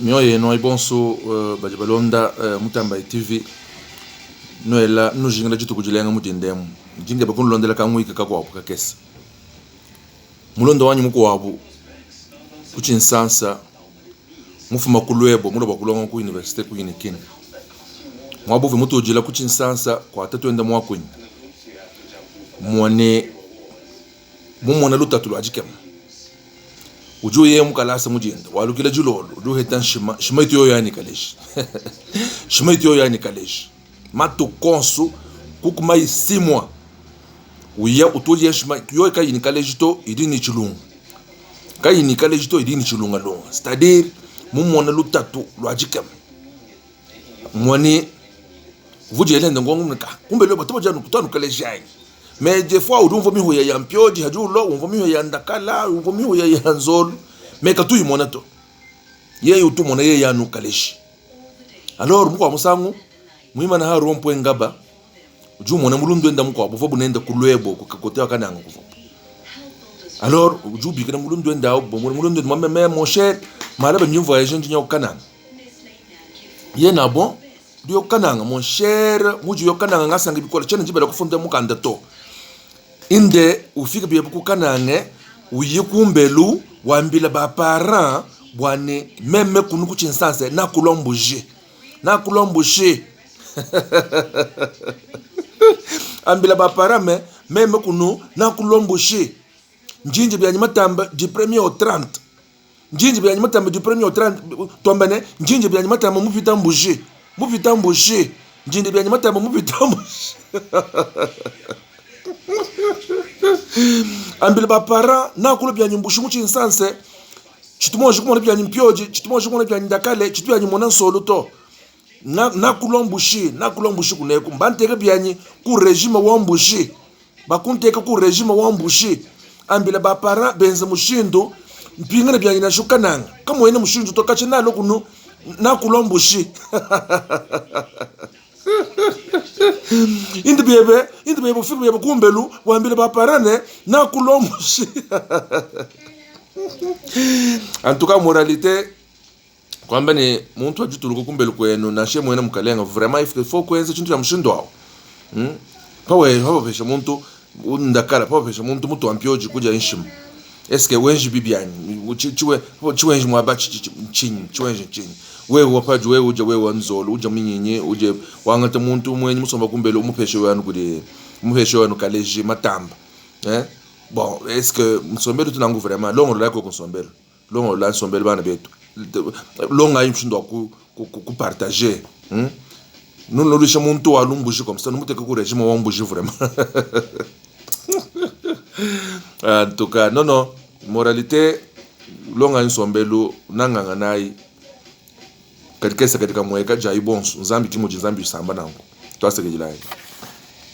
Mioye no ibonso bajibalonda mutamba TV no ela no jingla jitu kujilenga mutindemu jinge bakun londela ka mwika ka kwa kesa mulondo wanyu muko wabu kuchinsansa mufuma kulwebo mulo bakulonga ku university ku yinikini mwabu vi mutojila kuchinsansa kwa tatwenda mwakunyi mwane mumona lutatu lwajikema ujo ye mukalasa mujenda walukile julolo ujo hetan shima itiyo yani kaleshi shima itiyo yani kaleshi mato konsu kukuma isimwa uya utoje ya shima yo kayini kaleshi to idini chilunga kayini kaleshi to idini chilunga longa c'est-à-dire mumona lutatu lwajikema mwani vuje elende ngongu mnika kumbe lo batoba janu kutanu kaleshi yani mais des fois on vomi ho ya mpioji hajulo on vomi ho ya ndakala on vomi ho ya nzolo mais ka tuyi monato ye yutu mona ye yanu kaleshi alors mukwa musangu muima na haro mpo ngaba uju mona mulundu enda mukwa bovo nenda kulwebo kukotewa kananga kuvo alors uju bikana mulundu enda bo mulundu mama mon cher malaba nyu voyage nyo kananga ye na bon dio kananga mon cher muju yo kananga ngasanga bikola chene njibela kufunda mukanda to inde ufika bia bukukanange uyikumbelu wambila ba parents bwane meme kunu kuchinsanse na kulombuje ambila ba parents meme kunu na kulombuje njinje bya nyimatamba du 1er au 30 njinje bya nyimatamba du 1er au 30 tombene njinje bya nyimatamba mupitambuje njinje bya nyimatamba mupitambuje ambile ba parents na kulo bya nyumbushu muchinsanse chitumo jikuma bya nyimpioji chitumo jikuma bya ndakale chitu bya nyimona solo to na kulombushi kuneko mbanteke bya nyi ku regime wa mbushi bakunteka ku regime wa mbushi ambile ba parents benze mushindo mpingana bya nyina shukananga kama wene mushindo to kache nalo kunu na kulombushi indi bebe ufika bebe kumbelu wambile ba parane na kulombushi en tout cas moralité kwamba ni muntu ajutuluko kumbelu kwenu na shemu wena mukalenga vraiment il faut kwenza chintu ya mshindo wao pawe hapo pesha muntu undakala pawe pesha muntu mutu ampioji kuja inshimu eske wenji bibiani chiwenji mwabachi chiwenji wewe wapaji wewe uje wewe nzolo uje minyinyi uje wangata muntu mwenye musomba kumbele umupeshe wanu kudi umupeshe wanu kaleji matamba bon est-ce que musombelo tunangu vraiment longo lako konsombelo longo la nsombelo bana betu longo ayi mshindo ku partager nous le risha muntu walumbuji comme ça nous muteke ku régime wa mbuji vraiment en tout cas non moralité longa nsombelo nanganga nayi katika mweka jai bonso nzambi kimo nzambi samba nangu twaseke jilai